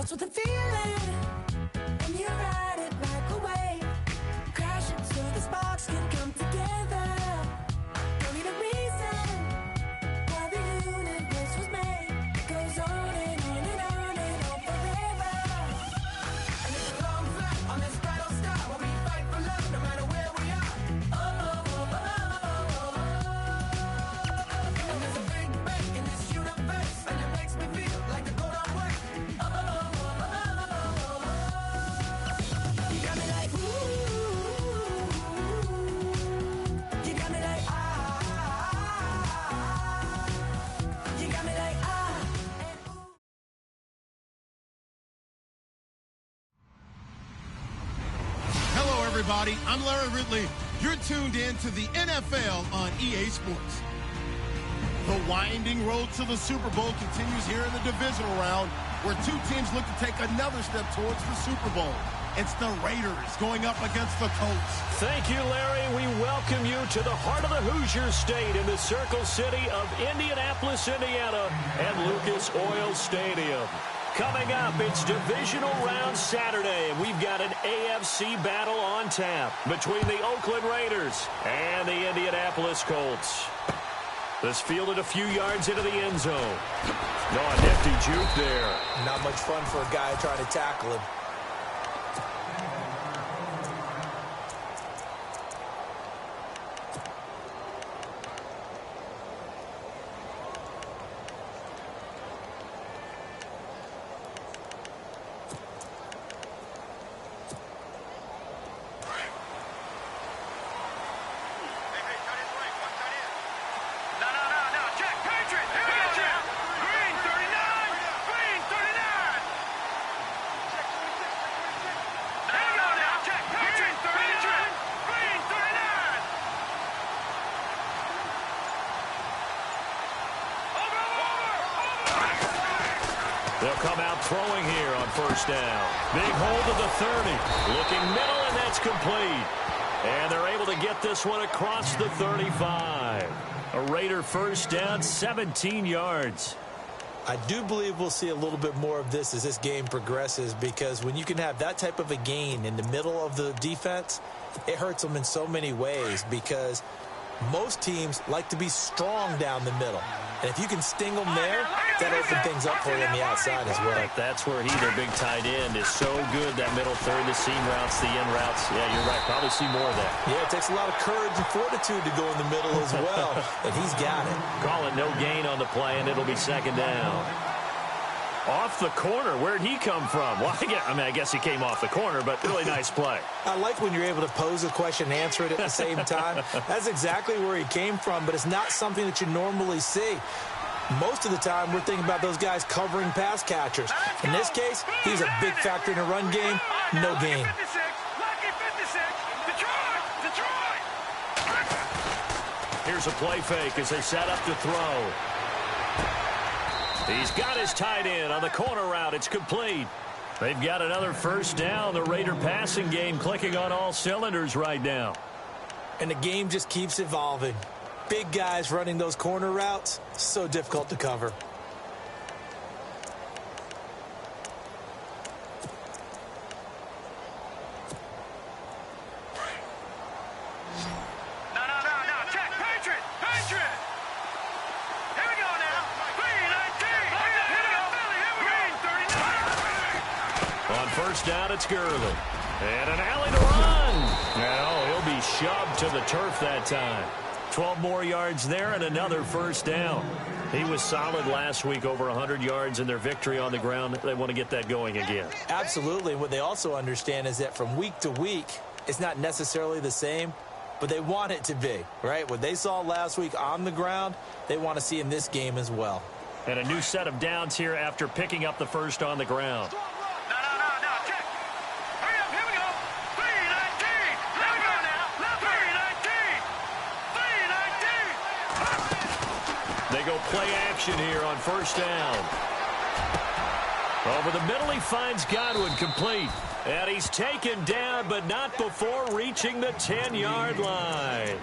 lost with the feeling, and you ride it like a wave, crashing so the sparks can come together. Don't need a reason why the universe was made. It goes on and on and on and on forever. And it's a long flight on this battle star where we fight for love no matter where we are. And there's a big bang in this universe, and it makes me feel like the go don't work. You got me like ooh, you got me like you got me like and ooh. Hello, everybody. I'm Larry Ridley. You're tuned in to the NFL on EA Sports. The winding road to the Super Bowl continues here in the divisional round, where two teams look to take another step towards the Super Bowl. It's the Raiders going up against the Colts. Thank you, Larry. We welcome you to the heart of the Hoosier State in the Circle City of Indianapolis, Indiana, at Lucas Oil Stadium. Coming up, it's divisional round Saturday, and we've got an AFC battle on tap between the Oakland Raiders and the Indianapolis Colts. This fielded a few yards into the end zone. No, a nifty juke there. Not much fun for a guy trying to tackle him. They'll come out throwing here on first down. Big hold of the 30. Looking middle, and that's complete. And they're able to get this one across the 35. A Raider first down, 17 yards. I do believe we'll see a little bit more of this as this game progresses, because when you can have that type of a gain in the middle of the defense, it hurts them in so many ways, because most teams like to be strong down the middle. And if you can sting them there, that opens things up for you on the outside as well. Right, that's where their big tight end, is so good, that middle third, the seam routes, the end routes. Yeah, you're right. Probably see more of that. Yeah, it takes a lot of courage and fortitude to go in the middle as well, and he's got it. Call it no gain on the play, and it'll be second down. Off the corner. Where'd he come from? Well, I guess he came off the corner, but really nice play. I like when you're able to pose a question and answer it at the same time. That's exactly where he came from, but it's not something that you normally see. Most of the time, we're thinking about those guys covering pass catchers. In this case, he's a big factor in a run game. No gain. Here's a play fake as they set up to throw. He's got his tight end on the corner route. It's complete. They've got another first down. The Raider passing game clicking on all cylinders right now. And the game just keeps evolving. Big guys running those corner routes, so difficult to cover. First down, it's Gurley. And an alley to run. Now he'll be shoved to the turf that time. 12 more yards there and another first down. He was solid last week, over 100 yards in their victory on the ground. They want to get that going again. Absolutely. What they also understand is that from week to week, it's not necessarily the same, but they want it to be, right? What they saw last week on the ground, they want to see in this game as well. And a new set of downs here after picking up the first on the ground. They go play action here on first down. Over the middle, he finds Godwin, complete. And he's taken down, but not before reaching the 10-yard line.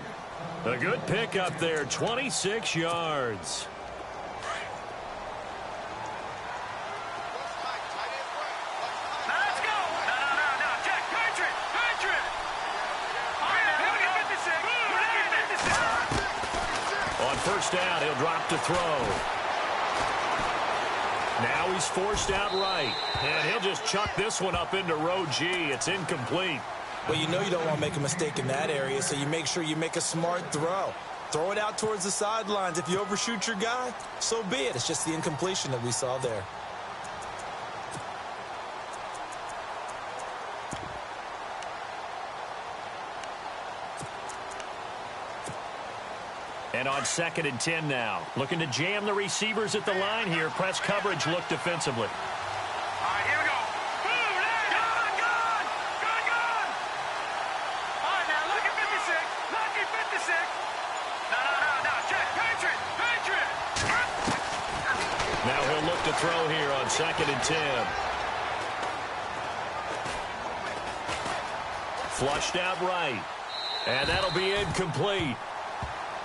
A good pickup there, 26 yards. first down. He'll drop to throw. Now he's forced out right. And he'll just chuck this one up into row G. It's incomplete. Well, you know you don't want to make a mistake in that area, so you make sure you make a smart throw. Throw it out towards the sidelines. If you overshoot your guy, so be it. It's just the incompletion that we saw there. And on 2nd and 10 now. Looking to jam the receivers at the line here. Press coverage look defensively. All right, here we go. Boom, there. Good. All right, now look at 56. Look at 56. No. Check. Patriot. Now he'll look to throw here on 2nd and 10. Flushed out right. And that'll be incomplete.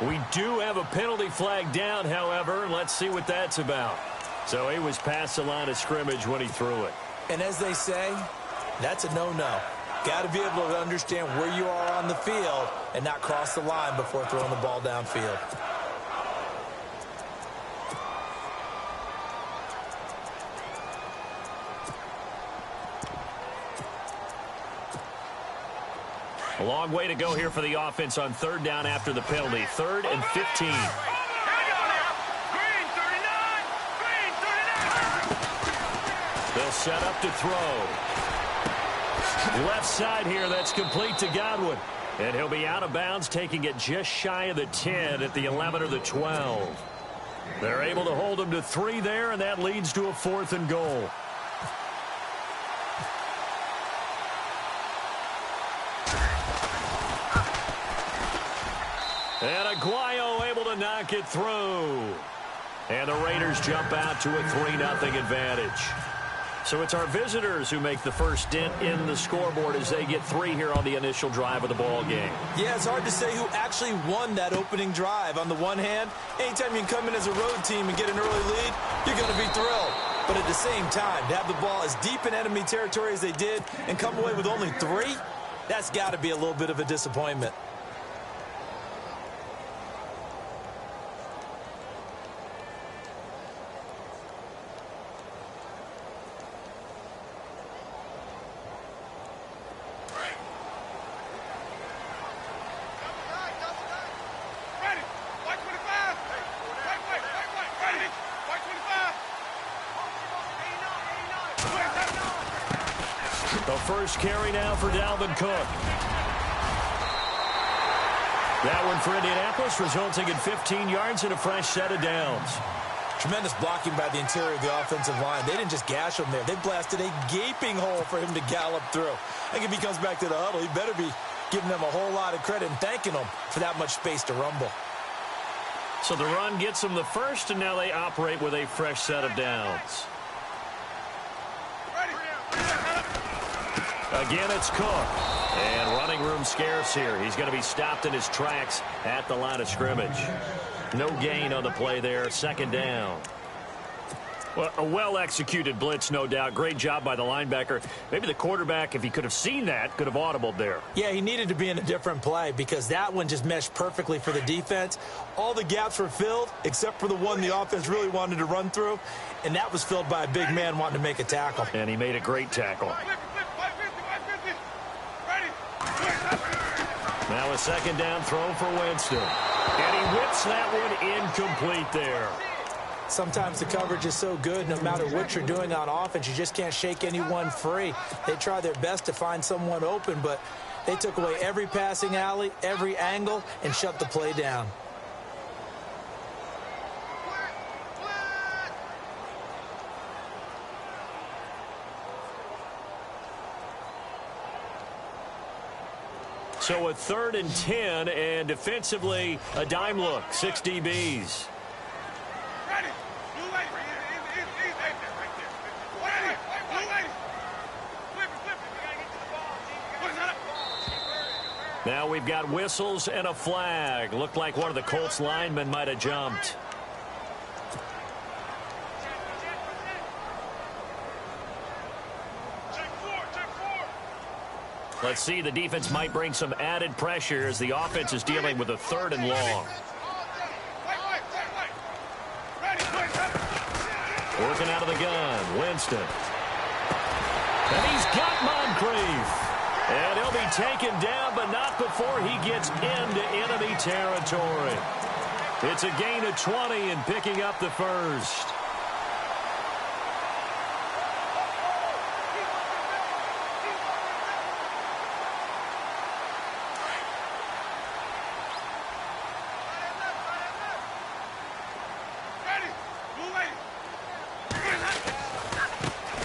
We do have a penalty flag down, however. Let's see what that's about. So he was past the line of scrimmage when he threw it. And as they say, that's a no-no. Got to be able to understand where you are on the field and not cross the line before throwing the ball downfield. A long way to go here for the offense on 3rd down after the penalty. 3rd and 15. They'll set up to throw. Left side here, that's complete to Godwin. And he'll be out of bounds, taking it just shy of the 10 at the 11 or the 12. They're able to hold him to 3 there, and that leads to a 4th and goal. And Aguayo able to knock it through. And the Raiders jump out to a 3-0 advantage. So it's our visitors who make the first dent in the scoreboard as they get 3 here on the initial drive of the ball game. Yeah, it's hard to say who actually won that opening drive. On the one hand, anytime you can come in as a road team and get an early lead, you're going to be thrilled. But at the same time, to have the ball as deep in enemy territory as they did and come away with only 3, that's got to be a little bit of a disappointment. The first carry now for Dalvin Cook. That one for Indianapolis, resulting in 15 yards and a fresh set of downs. Tremendous blocking by the interior of the offensive line. They didn't just gash him there. They blasted a gaping hole for him to gallop through. I think if he comes back to the huddle, he better be giving them a whole lot of credit and thanking them for that much space to rumble. So the run gets them the first, and now they operate with a fresh set of downs. Again, it's Cook. And running room scarce here. He's going to be stopped in his tracks at the line of scrimmage. No gain on the play there. 2nd down. Well, a well-executed blitz, no doubt. Great job by the linebacker. Maybe the quarterback, if he could have seen that, could have audibled there. Yeah, he needed to be in a different play because that one just meshed perfectly for the defense. All the gaps were filled except for the one the offense really wanted to run through, and that was filled by a big man wanting to make a tackle. And he made a great tackle. Now a 2nd down throw for Winston. And he whips that one incomplete there. Sometimes the coverage is so good, no matter what you're doing on offense, you just can't shake anyone free. They try their best to find someone open, but they took away every passing alley, every angle, and shut the play down. So a 3rd and 10, and defensively, a dime look. 6 DBs. Now we've got whistles and a flag. Looked like one of the Colts linemen might have jumped. Let's see, the defense might bring some added pressure as the offense is dealing with a 3rd and long. Working out of the gun, Winston. And he's got Moncrief. And he'll be taken down, but not before he gets into enemy territory. It's a gain of 20 and picking up the first.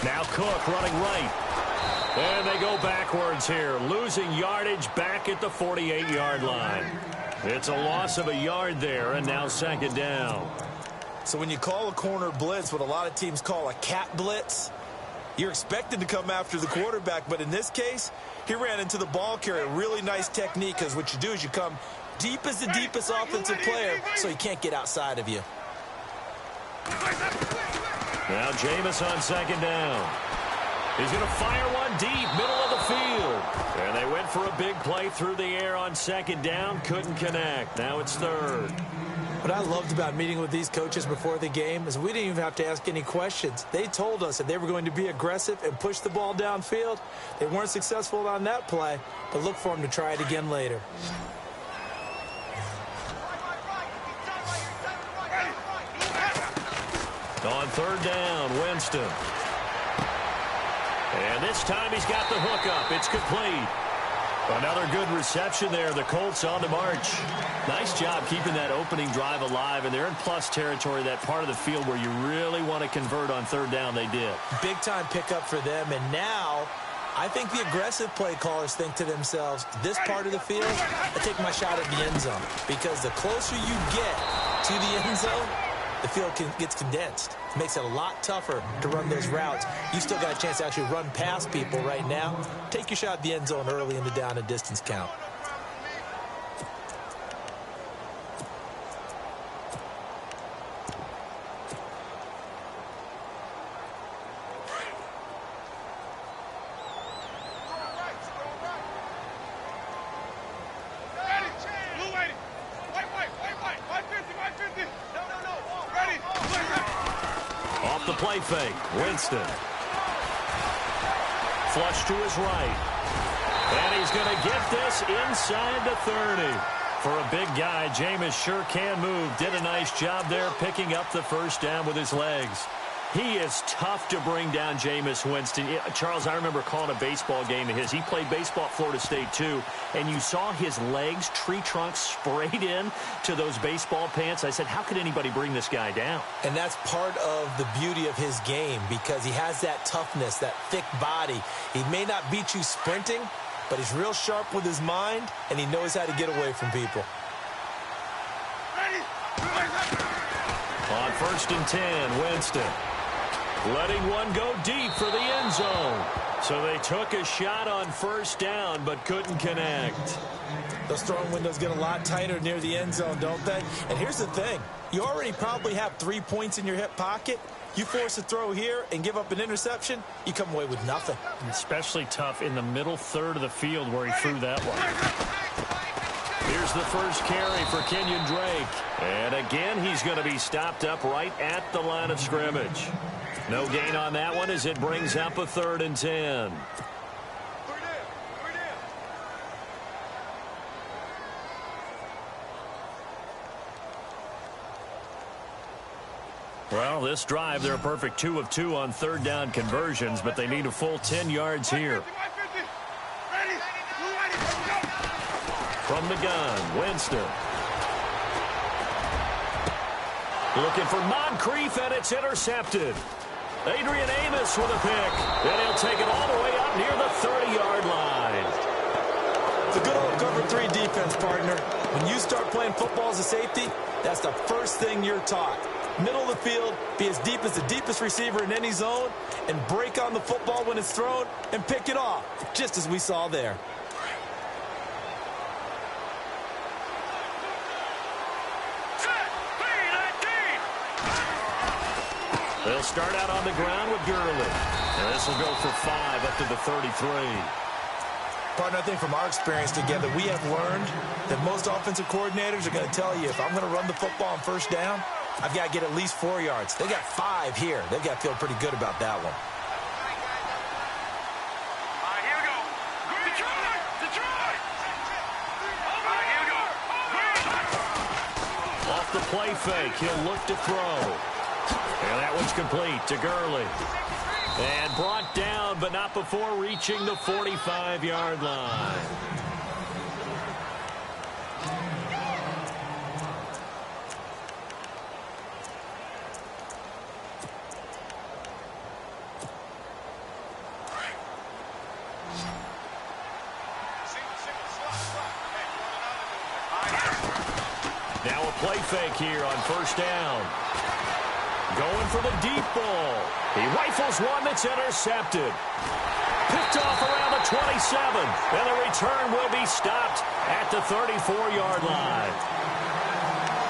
Now Cook running right. And they go backwards here, losing yardage back at the 48-yard line. It's a loss of a yard there, and now second down. So when you call a corner blitz, what a lot of teams call a cat blitz, you're expected to come after the quarterback. But in this case, he ran into the ball carrier. Really nice technique, because what you do is you come deep as the deepest offensive player so he can't get outside of you. Now Jameis on second down. He's going to fire one deep, middle of the field. And they went for a big play through the air on second down. Couldn't connect. Now it's third. What I loved about meeting with these coaches before the game is we didn't even have to ask any questions. They told us that they were going to be aggressive and push the ball downfield. They weren't successful on that play, but look for them to try it again later. On third down, Winston. And this time he's got the hook up. It's complete. Another good reception there. The Colts on the march. Nice job keeping that opening drive alive. And they're in plus territory, that part of the field where you really want to convert on third down. They did. Big time pickup for them. And now I think the aggressive play callers think to themselves, this part of the field, I take my shot at the end zone. Because the closer you get to the end zone, the field gets condensed. It makes it a lot tougher to run those routes. You've still got a chance to actually run past people right now. Take your shot at the end zone early in the down and distance count. The play fake, Winston. Flush to his right. And he's going to get this inside the 30. For a big guy, Jameis sure can move. Did a nice job there picking up the first down with his legs. He is tough to bring down, Jameis Winston. Charles, I remember calling a baseball game of his. He played baseball at Florida State, too. And you saw his legs, tree trunks sprayed in to those baseball pants. I said, how could anybody bring this guy down? And that's part of the beauty of his game because he has that toughness, that thick body. He may not beat you sprinting, but he's real sharp with his mind, and he knows how to get away from people. On 1st and 10, Winston. Letting one go deep for the end zone. So they took a shot on first down, but couldn't connect. Those throwing windows get a lot tighter near the end zone, don't they? And here's the thing. You already probably have 3 points in your hip pocket. You force a throw here and give up an interception, you come away with nothing. And especially tough in the middle third of the field where he threw that one. Here's the first carry for Kenyon Drake. And again, he's going to be stopped up right at the line of scrimmage. No gain on that one as it brings up a 3rd and 10. Well, this drive, they're a perfect 2 of 2 on third down conversions, but they need a full 10 yards here. From the gun, Winston. Looking for Moncrief, and it's intercepted. Adrian Amos with a pick, and he'll take it all the way up near the 30-yard line. It's a good old cover 3 defense, partner. When you start playing football as a safety, that's the first thing you're taught. Middle of the field, be as deep as the deepest receiver in any zone, and break on the football when it's thrown and pick it off, just as we saw there. They'll start out on the ground with Gurley. And this will go for 5 up to the 33. Partner, I think from our experience together, we have learned that most offensive coordinators are going to tell you, if I'm going to run the football on first down, I've got to get at least 4 yards. They got 5 here. They've got to feel pretty good about that one. Here we go. Detroit! Here we go. Off the play fake, he'll look to throw. And that one's complete to Gurley. And brought down, but not before reaching the 45-yard line. Now a play fake here on first down. Going for the deep ball. He rifles one that's intercepted. Picked off around the 27. And the return will be stopped at the 34-yard line.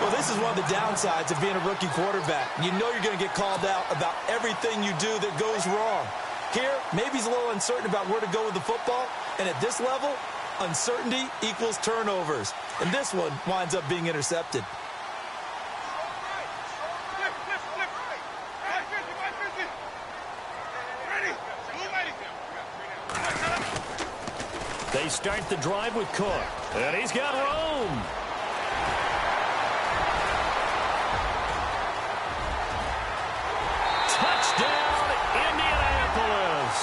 Well, this is one of the downsides of being a rookie quarterback. You know you're going to get called out about everything you do that goes wrong. Here, maybe he's a little uncertain about where to go with the football. And at this level, uncertainty equals turnovers. And this one winds up being intercepted. They start the drive with Cook. And he's got room. Touchdown, Indianapolis.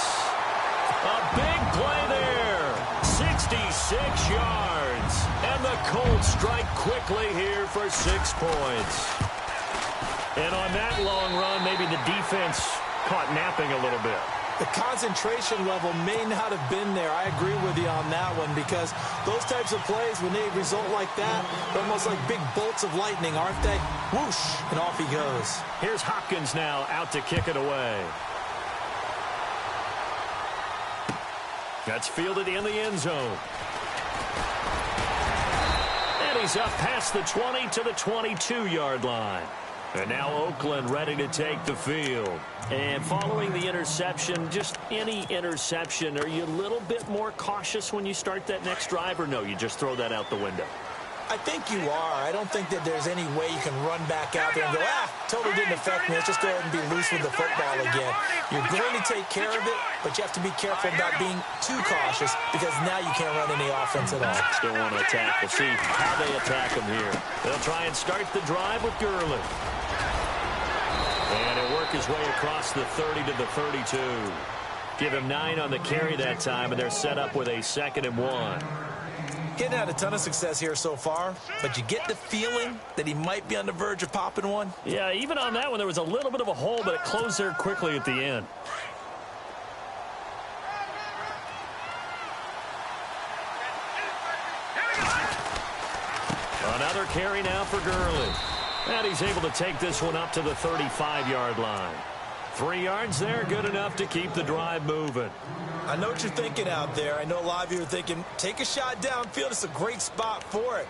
A big play there. 66 yards. And the Colts strike quickly here for 6 points. And on that long run, maybe the defense caught napping a little bit. The concentration level may not have been there. I agree with you on that one because those types of plays, when they result like that, they're almost like big bolts of lightning, aren't they? Whoosh, and off he goes. Here's Hopkins now out to kick it away. That's fielded in the end zone. And he's up past the 20 to the 22-yard line. And now Oakland ready to take the field. And following the interception, just any interception, are you a little bit more cautious when you start that next drive, or no, you just throw that out the window? I think you are. I don't think that there's any way you can run back out there and go, totally didn't affect me. Let's just go ahead and be loose with the football again. You're going to take care of it, but you have to be careful about being too cautious because now you can't run any offense at all. Still want to attack. We'll see how they attack him here. They'll try and start the drive with Gurley. And he'll work his way across the 30 to the 32. Give him 9 on the carry that time, and they're set up with a 2nd and 1. Getting had a ton of success here so far, but you get the feeling that he might be on the verge of popping one. Yeah, even on that one, there was a little bit of a hole, but it closed there quickly at the end. Another carry now for Gurley. And he's able to take this one up to the 35-yard line. 3 yards there, good enough to keep the drive moving. I know what you're thinking out there. I know a lot of you are thinking, take a shot downfield. It's a great spot for it.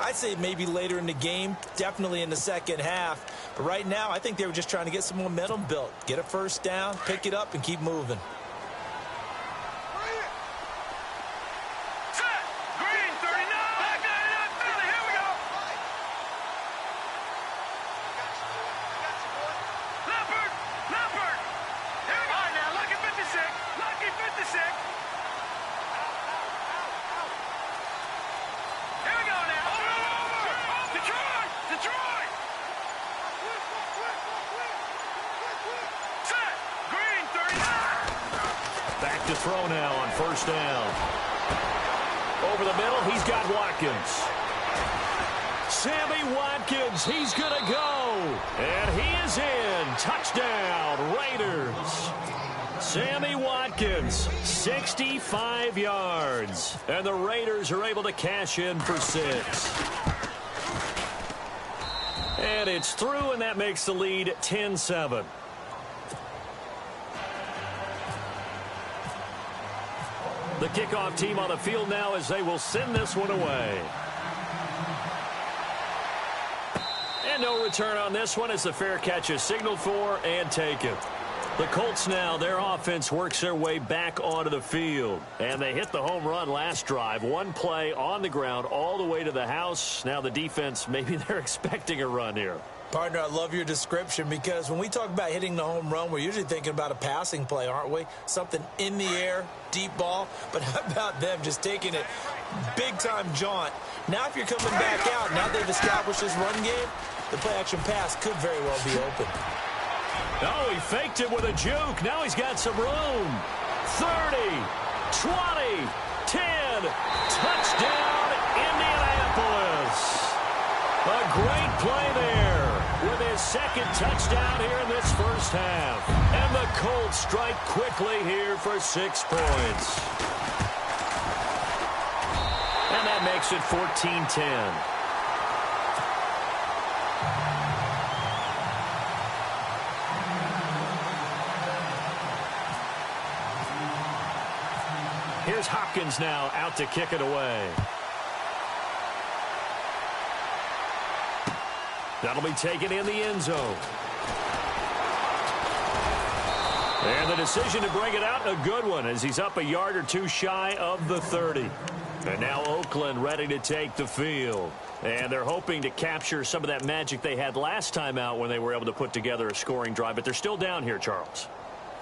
I'd say maybe later in the game, definitely in the second half. But right now, I think they were just trying to get some momentum built. Get a first down, pick it up, and keep moving. To throw now on first down. Over the middle, he's got Watkins. Sammy Watkins, he's going to go. And he is in. Touchdown, Raiders. Sammy Watkins, 65 yards. And the Raiders are able to cash in for 6. And it's through, and that makes the lead 10-7. The kickoff team on the field now as they will send this one away. And no return on this one as the fair catch is signaled for and taken. The Colts now, their offense works their way back onto the field. And they hit the home run last drive. One play on the ground all the way to the house. Now the defense, maybe they're expecting a run here. Partner, I love your description because when we talk about hitting the home run, we're usually thinking about a passing play, aren't we? Something in the air, deep ball. But how about them just taking it big-time jaunt? Now if you're coming back out, now they've established this run game, the play-action pass could very well be open. Oh, he faked it with a juke. Now he's got some room. 30, 20, 10. Touchdown, Indianapolis. A great play there with his second touchdown here in this first half. And the Colts strike quickly here for 6 points. And that makes it 14-10. Here's Hopkins now out to kick it away. That'll be taken in the end zone. And the decision to bring it out, a good one, as he's up a yard or two shy of the 30. And now Oakland ready to take the field. And they're hoping to capture some of that magic they had last time out when they were able to put together a scoring drive. But they're still down here, Charles.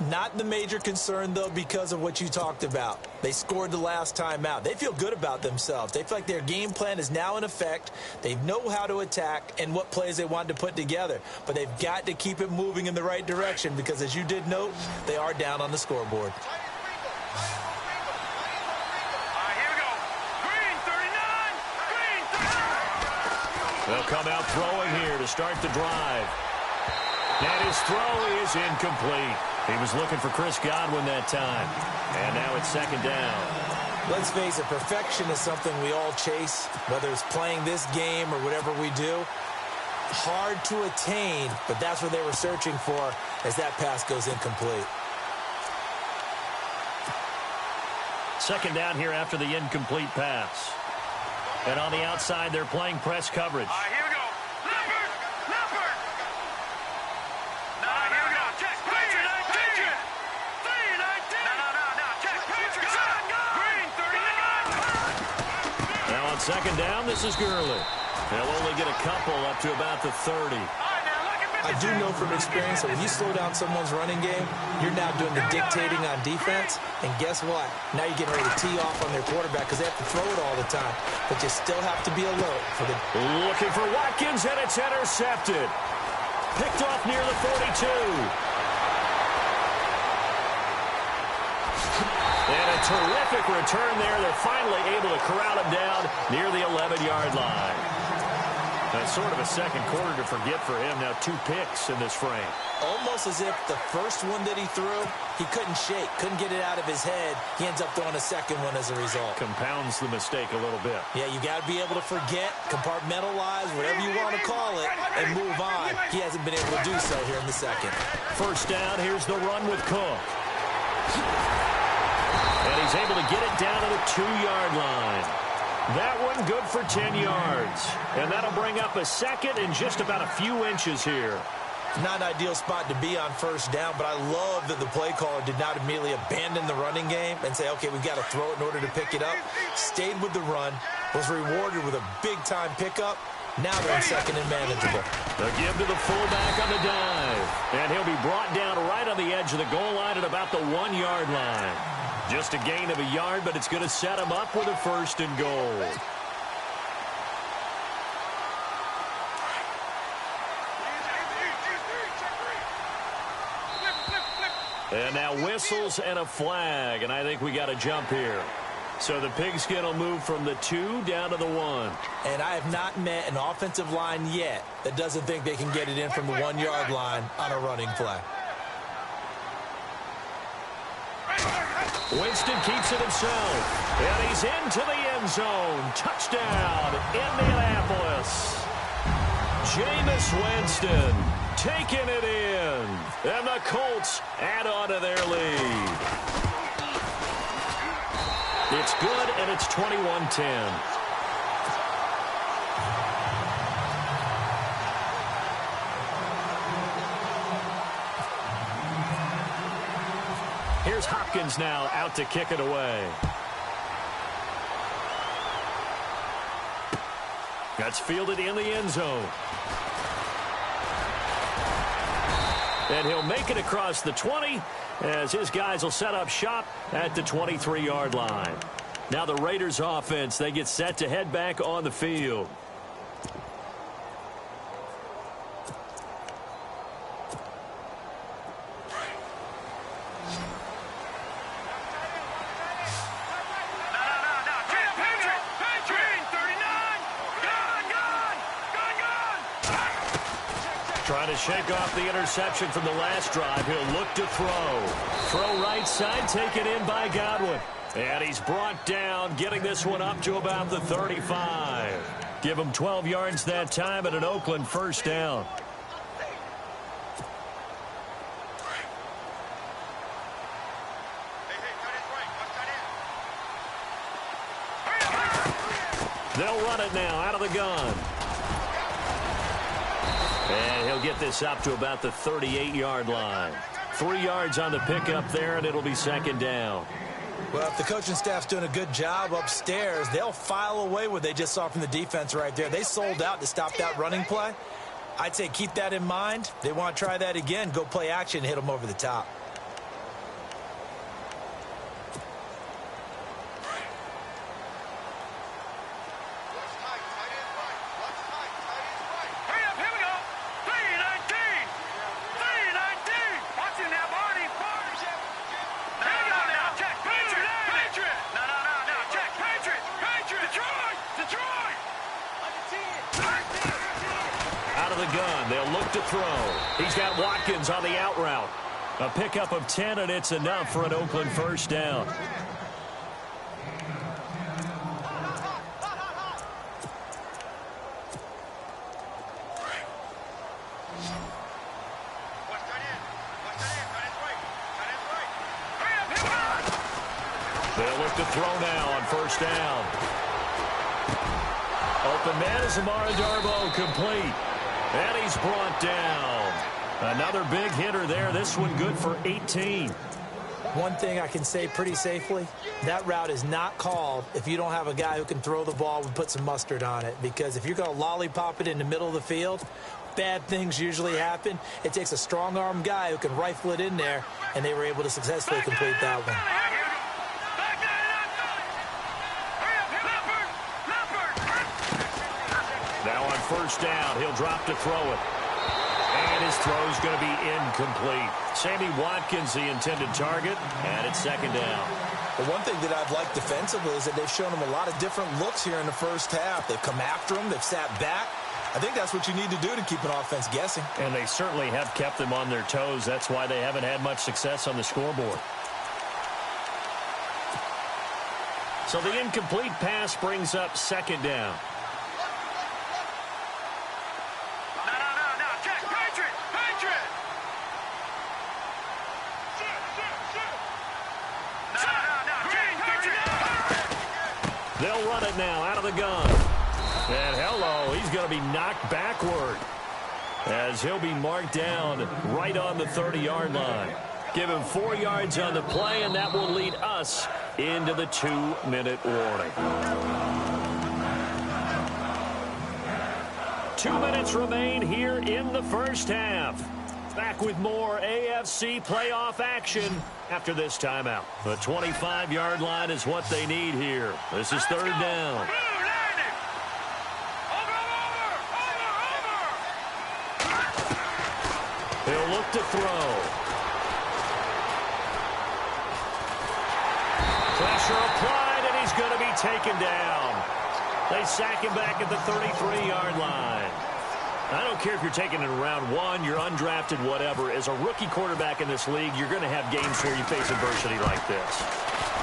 Not the major concern, though, because of what you talked about. They scored the last time out. They feel good about themselves. They feel like their game plan is now in effect. They know how to attack and what plays they want to put together. But they've got to keep it moving in the right direction because, as you did note, they are down on the scoreboard. They'll come out throwing here to start the drive. And his throw is incomplete. He was looking for Chris Godwin that time. And now it's second down. Let's face it, perfection is something we all chase, whether it's playing this game or whatever we do. Hard to attain, but that's what they were searching for as that pass goes incomplete. Second down here after the incomplete pass. And on the outside, they're playing press coverage. Here we go. Leopard! Leopard! No, here we go. Check. Patriot! Patriot! 319! No. Check. Patriot! Green 39! Now on second down, this is Gurley. They'll only get a couple up to about the 30. I do know from experience that when you slow down someone's running game, you're now doing the dictating on defense. And guess what? Now you're getting ready to tee off on their quarterback because they have to throw it all the time. But you still have to be alert for the... Looking for Watkins, and it's intercepted. Picked off near the 42. And a terrific return there. They're finally able to corral him down near the 11-yard line. That's sort of a second quarter to forget for him. Now 2 picks in this frame. Almost as if the first one that he threw, he couldn't shake, couldn't get it out of his head. He ends up throwing a second one as a result. Compounds the mistake a little bit. Yeah, you got to be able to forget, compartmentalize, whatever you want to call it, and move on. He hasn't been able to do so here in the second. First down, here's the run with Cook. And he's able to get it down to the 2-yard line. That one good for 10 yards. And that'll bring up a second and just about a few inches here. Not an ideal spot to be on first down, but I love that the play caller did not immediately abandon the running game and say, okay, we've got to throw it in order to pick it up. Stayed with the run, was rewarded with a big-time pickup. Now they're in second and manageable. They'll give to the fullback on the dive. And he'll be brought down right on the edge of the goal line at about the 1-yard line. Just a gain of a yard, but it's going to set him up with a first and goal. And now whistles and a flag, and I think we got a jump here. So the pigskin will move from the 2 down to the 1. And I have not met an offensive line yet that doesn't think they can get it in from the 1-yard line on a running play. Winston keeps it himself, and he's into the end zone. Touchdown, Indianapolis. Jameis Winston taking it in, and the Colts add on to their lead. It's good, and it's 21-10. Here's Hopkins now out to kick it away. That's fielded in the end zone. And he'll make it across the 20 as his guys will set up shop at the 23-yard line. Now the Raiders offense, they get set to head back on the field. Trying to shake off the interception from the last drive. He'll look to throw. Throw right side, taken in by Godwin. And he's brought down, getting this one up to about the 35. Give him 12 yards that time and an Oakland first down. They'll run it now out of the gun. And he'll get this up to about the 38-yard line. 3 yards on the pickup there, and it'll be second down. Well, if the coaching staff's doing a good job upstairs, they'll file away what they just saw from the defense right there. They sold out to stop that running play. I'd say keep that in mind. They want to try that again. Go play action, hit them over the top. He's got Watkins on the out route. A pickup of 10, and it's enough for an Oakland first down. They'll look to throw now on first down. Open man is Amara Darboh, complete. And he's brought down. Another big hitter there. This one good for 18. One thing I can say pretty safely, that route is not called if you don't have a guy who can throw the ball and put some mustard on it. Because if you're going to lollipop it in the middle of the field, bad things usually happen. It takes a strong-arm guy who can rifle it in there, and they were able to successfully complete that one. Now on first down, he'll drop to throw it. And his throw's going to be incomplete. Sammy Watkins, the intended target, and it's second down. The one thing that I've liked defensively is that they've shown him a lot of different looks here in the first half. They've come after him. They've sat back. I think that's what you need to do to keep an offense guessing. And they certainly have kept them on their toes. That's why they haven't had much success on the scoreboard. So the incomplete pass brings up second down. They'll run it now out of the gun. And hello, he's going to be knocked backward as he'll be marked down right on the 30-yard line. Give him 4 yards on the play, and that will lead us into the 2-minute warning. 2 minutes remain here in the first half. Back with more AFC playoff action after this timeout. The 25-yard line is what they need here. This is third down. He'll look to throw. Pressure applied, and he's going to be taken down. They sack him back at the 33-yard line. I don't care if you're taking it in round 1, you're undrafted, whatever. As a rookie quarterback in this league, you're going to have games where you face adversity like this.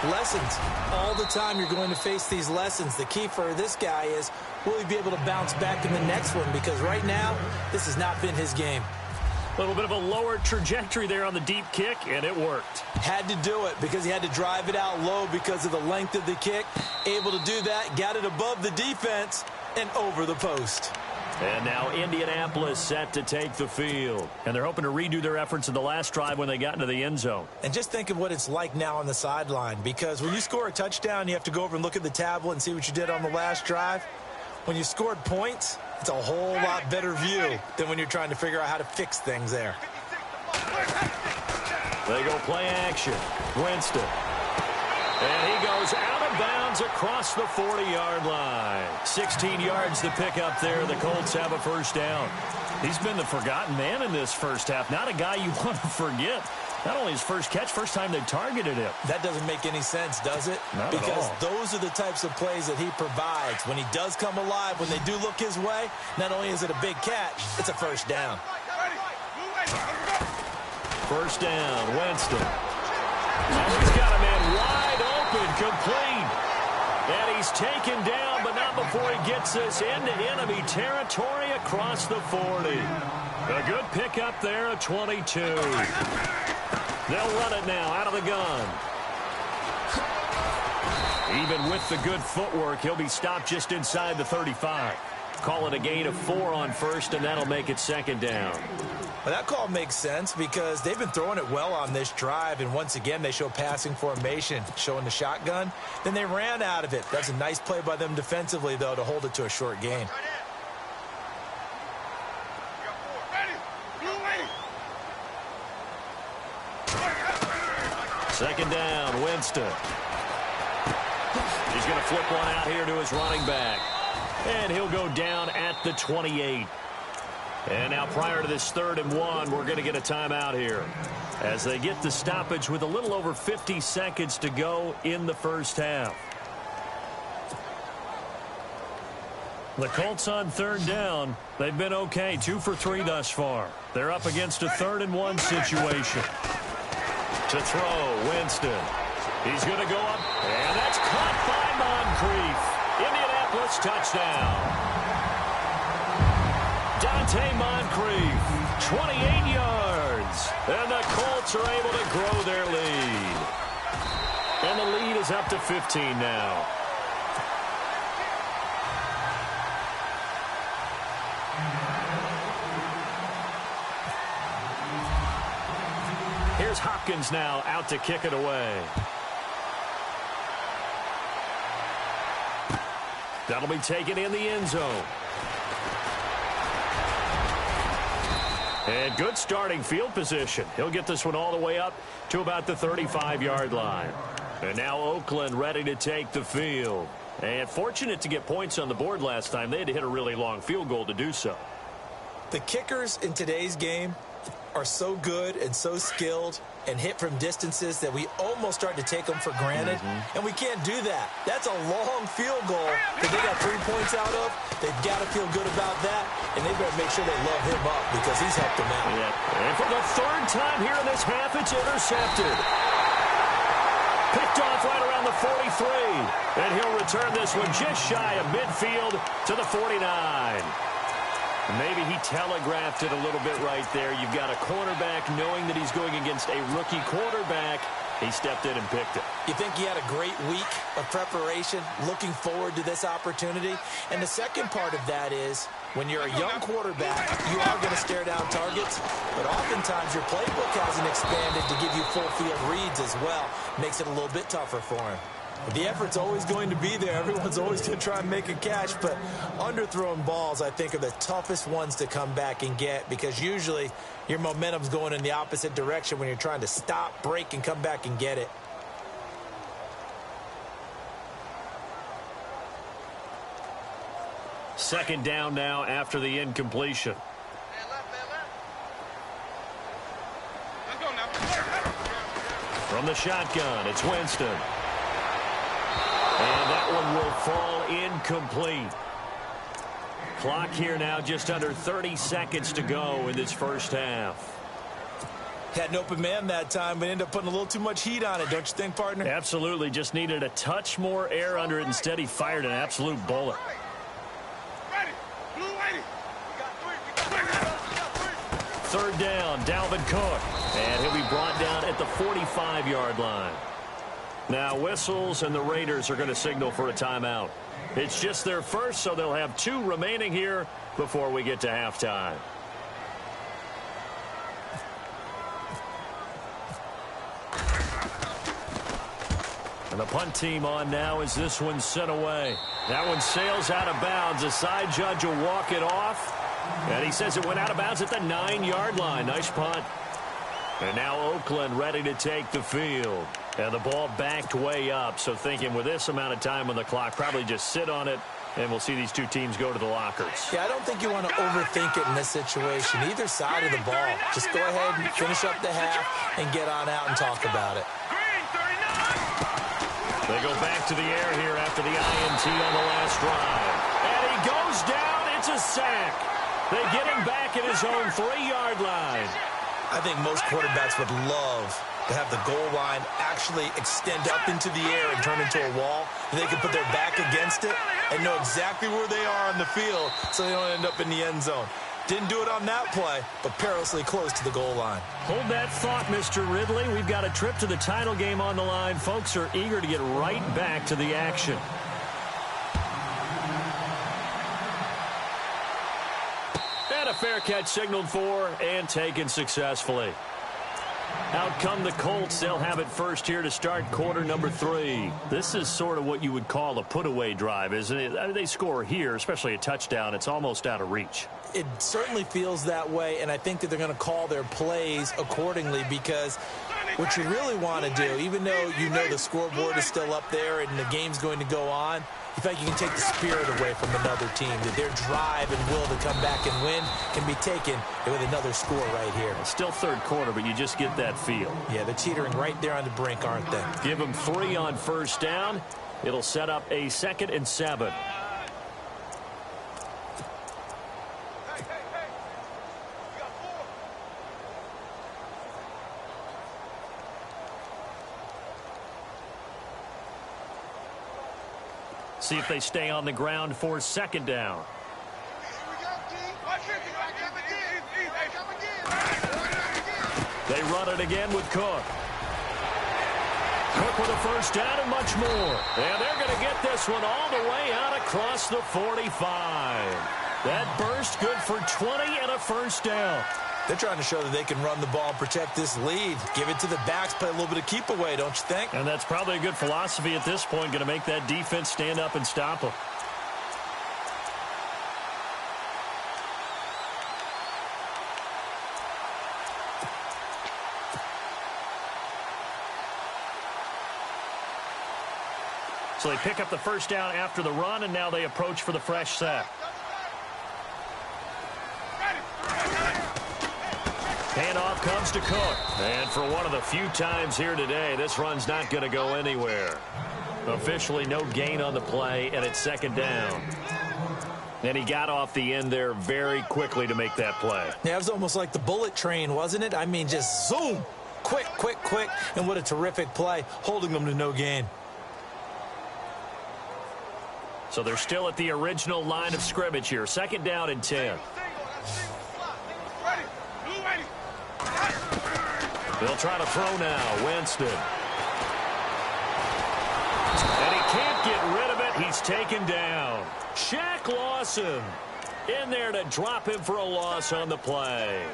Lessons. All the time you're going to face these lessons. The key for this guy is, will he be able to bounce back in the next one? Because right now, this has not been his game. A little bit of a lower trajectory there on the deep kick, and it worked. Had to do it because he had to drive it out low because of the length of the kick. Able to do that, got it above the defense and over the post. And now Indianapolis set to take the field. And they're hoping to redo their efforts in the last drive when they got into the end zone. And just think of what it's like now on the sideline. Because when you score a touchdown, you have to go over and look at the tablet and see what you did on the last drive. When you scored points, it's a whole lot better view than when you're trying to figure out how to fix things there. They go play action. Winston. And he goes out of bounds across the 40-yard line. 16 yards to pick up there. The Colts have a first down. He's been the forgotten man in this first half. Not a guy you want to forget. Not only his first catch, first time they targeted him. That doesn't make any sense, does it? Not because at all. Those are the types of plays that he provides. When he does come alive, when they do look his way, not only is it a big catch, it's a first down. First down, Winston. Oh, he's got a man wide open, complete. And he's taken down, but not before he gets us into enemy territory across the 40. A good pickup there at 22. They'll run it now out of the gun. Even with the good footwork, he'll be stopped just inside the 35. Call it a gain of 4 on first, and that'll make it second down. Well, that call makes sense because they've been throwing it well on this drive, and once again, they show passing formation, showing the shotgun. Then they ran out of it. That's a nice play by them defensively, though, to hold it to a short gain. Second down, Winston. He's going to flip one out here to his running back. And he'll go down at the 28. And now prior to this 3rd and 1, we're going to get a timeout here as they get the stoppage with a little over 50 seconds to go in the first half. The Colts on 3rd down. They've been okay, 2 for 3 thus far. They're up against a 3rd and 1 situation. To throw, Winston. He's going to go up, and that's caught by Moncrief. Indianapolis touchdown. Dante Moncrief, 28 yards. And the Colts are able to grow their lead. And the lead is up to 15 now. Here's Hopkins now out to kick it away. That'll be taken in the end zone. And good starting field position. He'll get this one all the way up to about the 35-yard line. And now Oakland ready to take the field. And fortunate to get points on the board last time. They had to hit a really long field goal to do so. The kickers in today's game are so good and so skilled and hit from distances that we almost start to take them for granted. And we can't do that. That's a long field goal that they got 3 points out of. They've got to feel good about that, and they better make sure they love him up because he's helped them out. Yeah. And for the 3rd time here in this half, it's intercepted. Picked off right around the 43. And he'll return this one just shy of midfield to the 49. Maybe he telegraphed it a little bit right there. You've got a cornerback knowing that he's going against a rookie quarterback. He stepped in and picked it. You think he had a great week of preparation, looking forward to this opportunity? And the second part of that is, when you're a young quarterback, you are going to stare down targets, but oftentimes your playbook hasn't expanded to give you full field reads as well. Makes it a little bit tougher for him. The effort's always going to be there. Everyone's always going to try and make a catch, but underthrown balls, I think, are the toughest ones to come back and get because usually your momentum's going in the opposite direction when you're trying to stop, break, and come back and get it. Second down now after the incompletion. From the shotgun, it's Winston. And that one will fall incomplete. Clock here now just under 30 seconds to go in this first half. Had an open man that time, but ended up putting a little too much heat on it, don't you think, partner? Absolutely. Just needed a touch more air under it. Instead, he fired an absolute bullet. Third down, Dalvin Cook. And he'll be brought down at the 45-yard line. Now whistles, and the Raiders are going to signal for a timeout. It's just their first, so they'll have 2 remaining here before we get to halftime. And the punt team on now as this one's sent away. That one sails out of bounds. The side judge will walk it off. And he says it went out of bounds at the 9-yard line. Nice punt. And now Oakland ready to take the field. And the ball backed way up, so thinking with this amount of time on the clock, probably just sit on it, and we'll see these two teams go to the lockers. Yeah, I don't think you want to overthink it in this situation. Either side of the ball. Just go ahead and finish up the half and get on out and talk about it. They go back to the air here after the INT on the last drive. And he goes down. It's a sack. They get him back at his own 3-yard line. I think most quarterbacks would love to have the goal line actually extend up into the air and turn into a wall. And they can put their back against it and know exactly where they are on the field so they don't end up in the end zone. Didn't do it on that play, but perilously close to the goal line. Hold that thought, Mr. Ridley. We've got a trip to the title game on the line. Folks are eager to get right back to the action. And a fair catch signaled for and taken successfully. Out come the Colts. They'll have it first here to start quarter number 3. This is sort of what you would call a put-away drive, isn't it? I mean, they score here, especially a touchdown. It's almost out of reach. It certainly feels that way, and I think that they're going to call their plays accordingly because what you really want to do, even though you know the scoreboard is still up there and the game's going to go on, you think you can take the spirit away from another team, that their drive and will to come back and win can be taken with another score right here. Still third quarter, but you just get that feel. Yeah, they're teetering right there on the brink, aren't they? Give them 3 on first down. It'll set up a 2nd and 7. See if they stay on the ground for 2nd down. They run it again with Cook. Cook with a first down and much more. And they're going to get this one all the way out across the 45. That burst good for 20 and a first down. They're trying to show that they can run the ball and protect this lead. Give it to the backs, play a little bit of keep away, don't you think? And that's probably a good philosophy at this point, going to make that defense stand up and stop them. So they pick up the first down after the run, and now they approach for the fresh set. Handoff comes to Cook. And for one of the few times here today, this run's not going to go anywhere. Officially no gain on the play, and it's 2nd down. And he got off the end there very quickly to make that play. Yeah, it was almost like the bullet train, wasn't it? I mean, just zoom. Quick, quick, quick. And what a terrific play, holding them to no gain. So they're still at the original line of scrimmage here. 2nd down and 10. They'll try to throw now. Winston. And he can't get rid of it. He's taken down. Shaq Lawson in there to drop him for a loss on the play.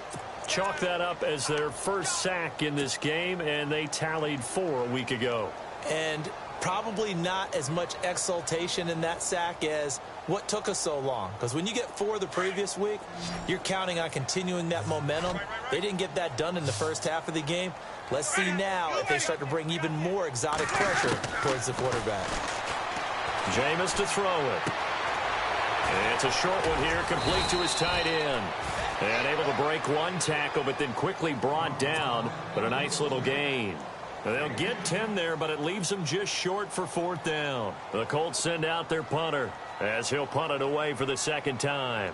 Chalk that up as their first sack in this game, and they tallied 4 a week ago. And probably not as much exultation in that sack as what took us so long. Because when you get 4 the previous week, you're counting on continuing that momentum. They didn't get that done in the first half of the game. Let's see now if they start to bring even more exotic pressure towards the quarterback. Jameis to throw it. And it's a short one here, complete to his tight end. And able to break one tackle, but then quickly brought down. But a nice little gain. They'll get 10 there, but it leaves them just short for 4th down. The Colts send out their punter as he'll punt it away for the 2nd time.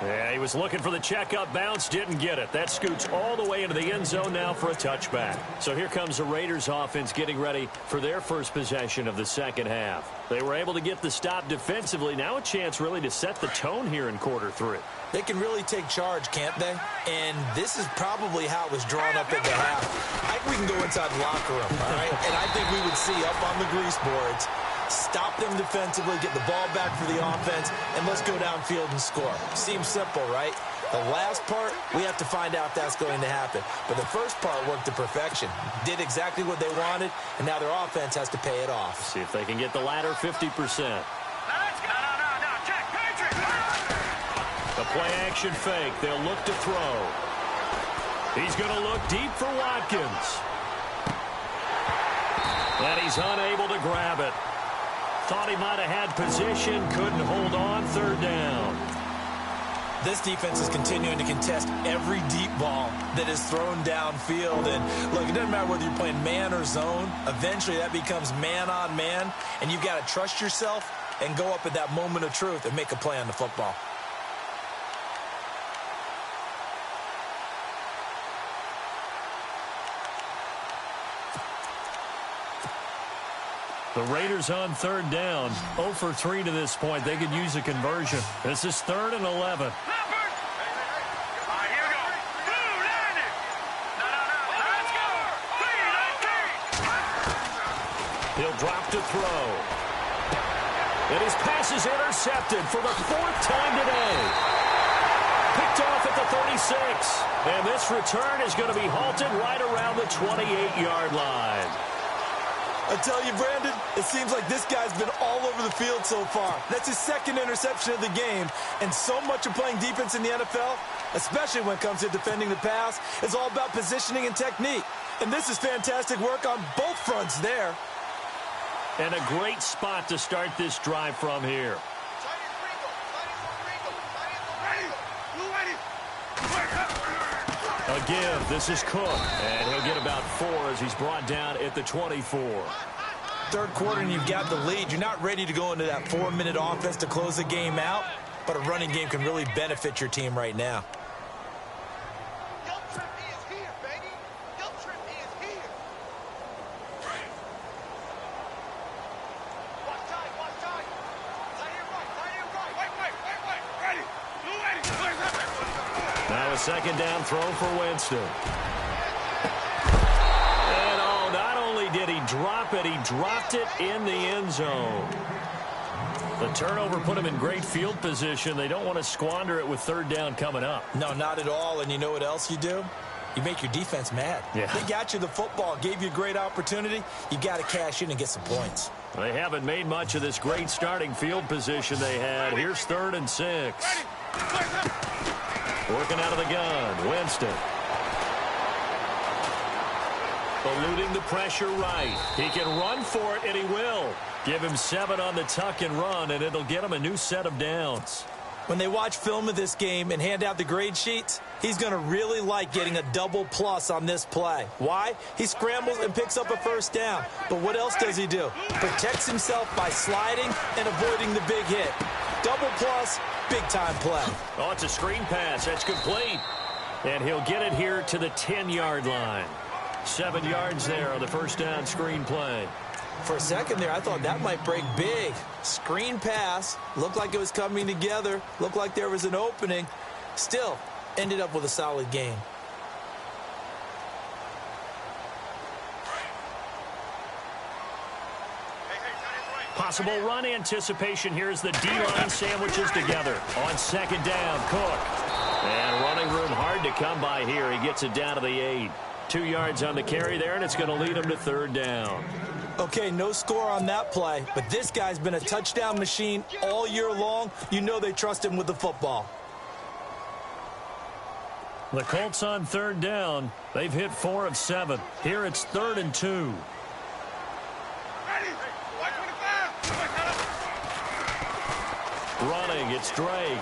Yeah, he was looking for the checkup bounce, didn't get it. That scoots all the way into the end zone now for a touchback. So here comes the Raiders offense getting ready for their first possession of the 2nd half. They were able to get the stop defensively. Now a chance really to set the tone here in quarter 3. They can really take charge, can't they? And this is probably how it was drawn up at the half. I think we can go inside the locker room, all right? And I think we would see up on the grease boards Stop them defensively, get the ball back for the offense, and let's go downfield and score. Seems simple, right? The last part, we have to find out if that's going to happen. But the first part worked to perfection. Did exactly what they wanted, and now their offense has to pay it off. See if they can get the latter 50%. The play action fake. They'll look to throw. He's going to look deep for Watkins. And he's unable to grab it. Thought he might have had position, couldn't hold on, third down. This defense is continuing to contest every deep ball that is thrown downfield. And look, it doesn't matter whether you're playing man or zone. Eventually that becomes man on man, and you've got to trust yourself and go up at that moment of truth and make a play on the football. The Raiders on third down, 0 for 3 to this point. They could use a conversion. This is 3rd and 11. He'll drop to throw. And his pass is intercepted for the 4th time today. Picked off at the 36. And this return is going to be halted right around the 28-yard line. I tell you, Brandon, it seems like this guy's been all over the field so far. That's his 2nd interception of the game. And so much of playing defense in the NFL, especially when it comes to defending the pass, is all about positioning and technique. And this is fantastic work on both fronts there. And a great spot to start this drive from here. A give. This is Cook. And he'll get about 4 as he's brought down at the 24. Third quarter and you've got the lead. You're not ready to go into that 4-minute offense to close the game out, but a running game can really benefit your team right now. Now a 2nd down throw for Winston. And oh, not only did he drop it, he dropped it in the end zone. The turnover put him in great field position. They don't want to squander it with 3rd down coming up. No, not at all. And you know what else you do? You make your defense mad. Yeah. They got you the football, gave you a great opportunity. You got to cash in and get some points. They haven't made much of this great starting field position they had. Here's 3rd and 6. Working out of the gun, Winston. Eluding the pressure right. He can run for it, and he will. Give him 7 on the tuck and run, and it'll get him a new set of downs. When they watch film of this game and hand out the grade sheets, he's going to really like getting a double plus on this play. Why? He scrambles and picks up a 1st down. But what else does he do? Protects himself by sliding and avoiding the big hit. Double plus, big-time play. Oh, it's a screen pass. That's complete. And he'll get it here to the 10-yard line. 7 yards there on the 1st down screen play. For a second there, I thought that might break big. Screen pass. Looked like it was coming together. Looked like there was an opening. Still, ended up with a solid game. Possible run anticipation here as the D-line sandwiches together. On 2nd down, Cook. And running room hard to come by here. He gets it down to the 8. 2 yards on the carry there, and it's going to lead him to 3rd down. Okay, no score on that play, but this guy's been a touchdown machine all year long. You know they trust him with the football. The Colts on 3rd down. They've hit 4 of 7. Here it's 3rd and 2. Running, it's Drake.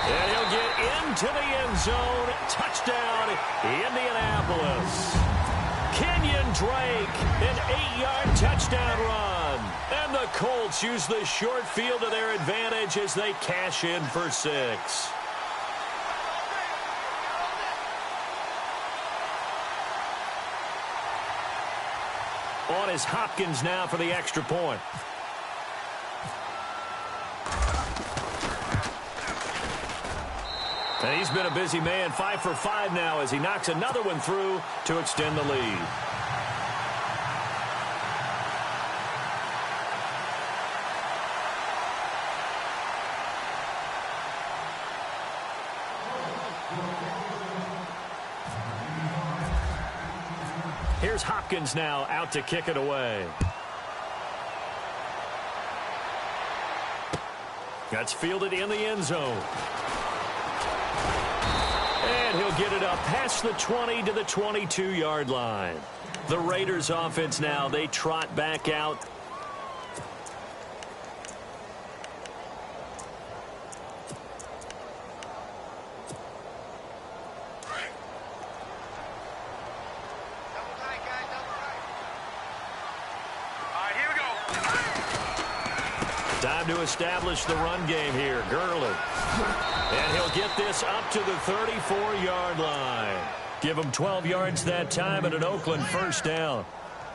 And he'll get into the end zone. Touchdown, Indianapolis. Kenyon Drake, an 8-yard touchdown run. And the Colts use the short field to their advantage as they cash in for 6. On is Hopkins now for the extra point. And he's been a busy man, 5 for 5 now as he knocks another one through to extend the lead. Here's Hopkins now out to kick it away. That's fielded in the end zone. And he'll get it up past the 20 to the 22-yard line. The Raiders offense now, they trot back out. Time to establish the run game here. Gurley. And he'll get this up to the 34-yard line. Give him 12 yards that time and an Oakland first down.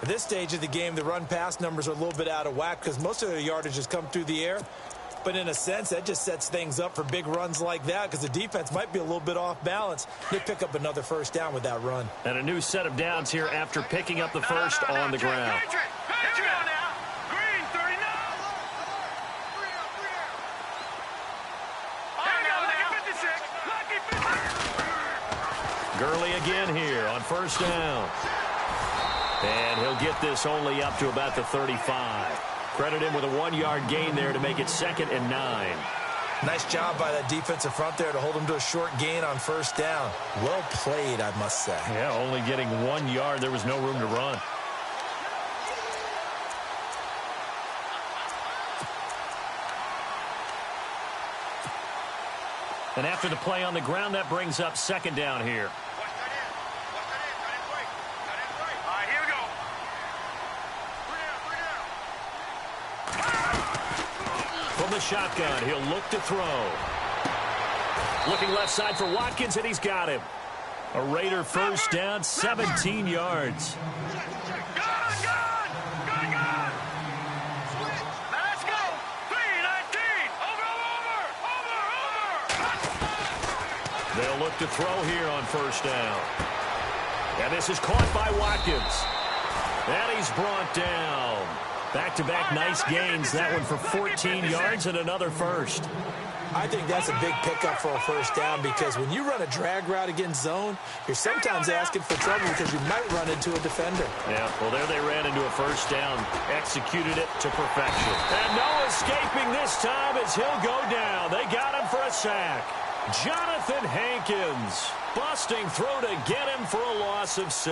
At this stage of the game, the run-pass numbers are a little bit out of whack because most of their yardage has come through the air. But in a sense, that just sets things up for big runs like that because the defense might be a little bit off balance. They pick up another first down with that run. And a new set of downs here after picking up the first on the ground. Gurley again here on first down. And he'll get this only up to about the 35. Credit him with a 1-yard gain there to make it 2nd and 9. Nice job by that defensive front there to hold him to a short gain on first down. Well played, I must say. Yeah, only getting 1 yard. There was no room to run. And after the play on the ground, that brings up 2nd down here. From the shotgun, he'll look to throw. Looking left side for Watkins, and he's got him. A Raider first down, 17 yards. Let's go. 3-19. Over. They'll look to throw here on first down. And this is caught by Watkins. And he's brought down. Back-to-back nice gains. That one for 14 yards and another first. I think that's a big pickup for a first down because when you run a drag route against zone, you're sometimes asking for trouble because you might run into a defender. Yeah, well, there they ran into a first down. Executed it to perfection. And no escaping this time as he'll go down. They got him for a sack. Jonathan Hankins busting through to get him for a loss of 6.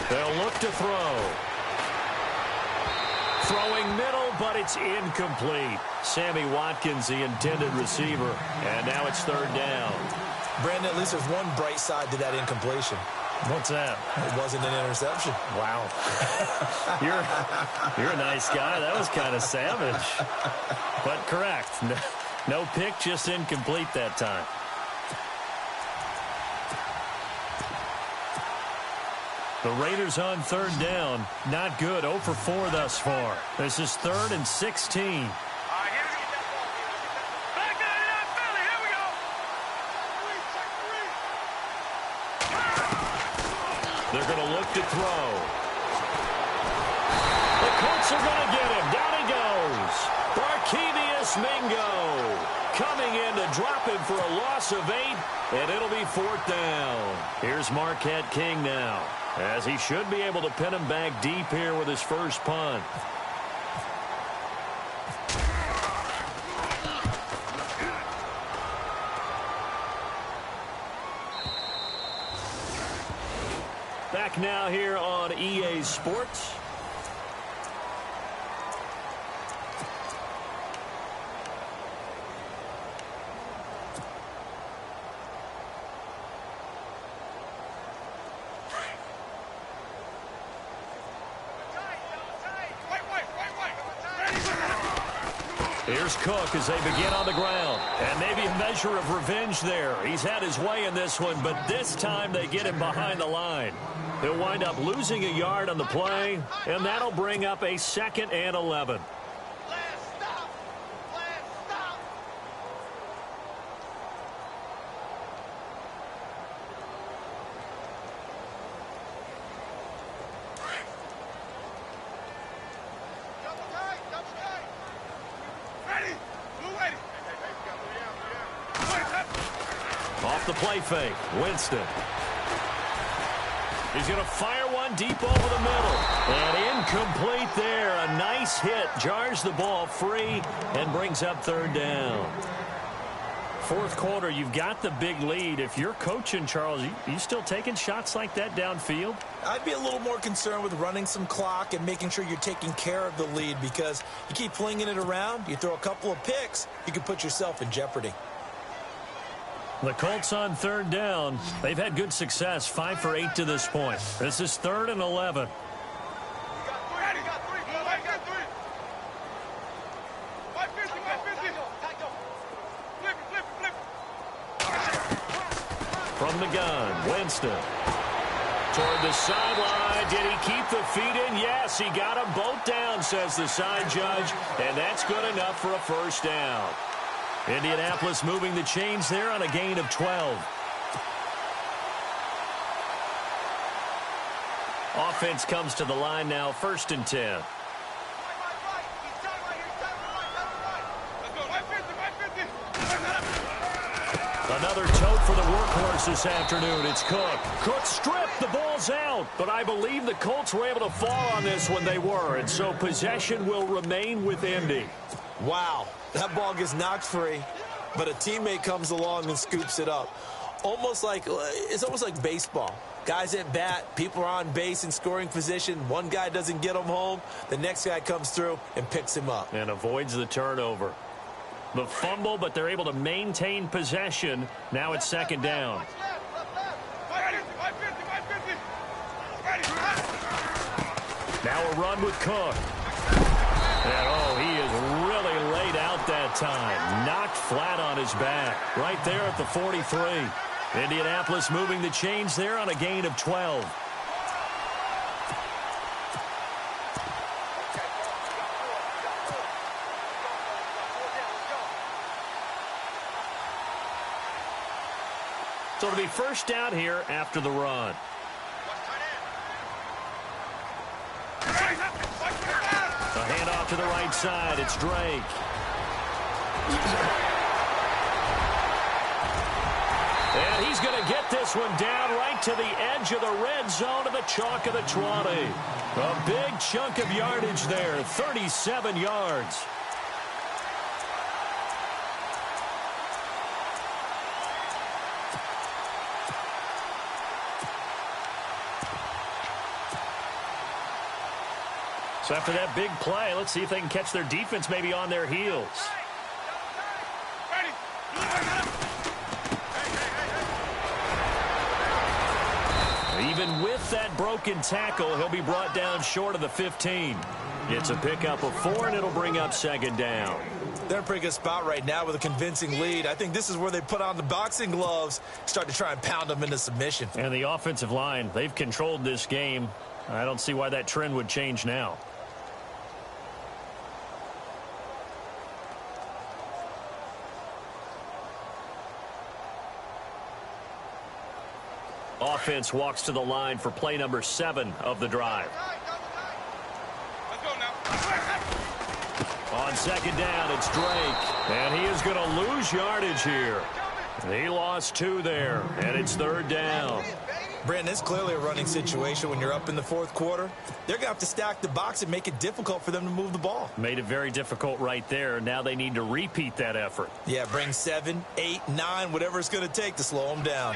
They'll look to throw. Throwing middle, but it's incomplete. Sammy Watkins, the intended receiver. And now it's 3rd down. Brandon, at least there's one bright side to that incompletion. What's that? It wasn't an interception. Wow. You're a nice guy. That was kind of savage. But correct. No pick, just incomplete that time. The Raiders on 3rd down. Not good. 0 for 4 thus far. This is 3rd and 16. They're going to look to throw. The Colts are going to get him. Down he goes. Barkevius Mingo coming in to drop him for a loss of 8, and it'll be 4th down. Here's Marquette King now, as he should be able to pin him back deep here with his first punt. Back now here on EA Sports. Here's Cook as they begin on the ground. And maybe a measure of revenge there. He's had his way in this one, but this time they get him behind the line. They'll wind up losing a yard on the play, and that'll bring up a 2nd and 11. Off the play fake, Winston. He's going to fire one deep over the middle. And incomplete there. A nice hit. Jars the ball free and brings up 3rd down. 4th quarter, you've got the big lead. If you're coaching, Charles, you still taking shots like that downfield? I'd be a little more concerned with running some clock and making sure you're taking care of the lead, because you keep flinging it around, you throw a couple of picks, you can put yourself in jeopardy. The Colts on 3rd down. They've had good success, 5 for 8 to this point. This is 3rd and 11. From the gun, Winston. Toward the sideline. Did he keep the feet in? Yes, he got them both down, says the side judge. And that's good enough for a 1st down. Indianapolis moving the chains there on a gain of 12. Offense comes to the line now, 1st and 10. Another tote for the workhorse this afternoon. It's Cook. Cook stripped. The ball's out. But I believe the Colts were able to fall on this when they were. And so possession will remain with Indy. Wow, that ball gets knocked free, but a teammate comes along and scoops it up. It's almost like baseball. Guys at bat, people are on base in scoring position. One guy doesn't get him home. The next guy comes through and picks him up. And avoids the turnover. The fumble, but they're able to maintain possession. Now it's 2nd down. Now a run with Cook. And, he is really laid out that time. Knocked flat on his back. Right there at the 43. Indianapolis moving the chains there on a gain of 12. So it'll be 1st down here after the run. A handoff to the right side. It's Drake. And he's going to get this one down right to the edge of the red zone to the chalk of the 20. A big chunk of yardage there, 37 yards. So after that big play, let's see if they can catch their defense maybe on their heels. Even with that broken tackle, he'll be brought down short of the 15. It's a pickup of 4, and it'll bring up 2nd down. They're in a pretty good spot right now with a convincing lead. I think this is where they put on the boxing gloves, start to try and pound them into submission. And the offensive line, they've controlled this game. I don't see why that trend would change now. Offense walks to the line for play number 7 of the drive. On 2nd down, it's Drake. And he is going to lose yardage here. He lost 2 there, and it's 3rd down. Brandon, it's clearly a running situation when you're up in the 4th quarter. They're going to have to stack the box and make it difficult for them to move the ball. Made it very difficult right there. Now they need to repeat that effort. Yeah, bring 7, 8, 9, whatever it's going to take to slow them down.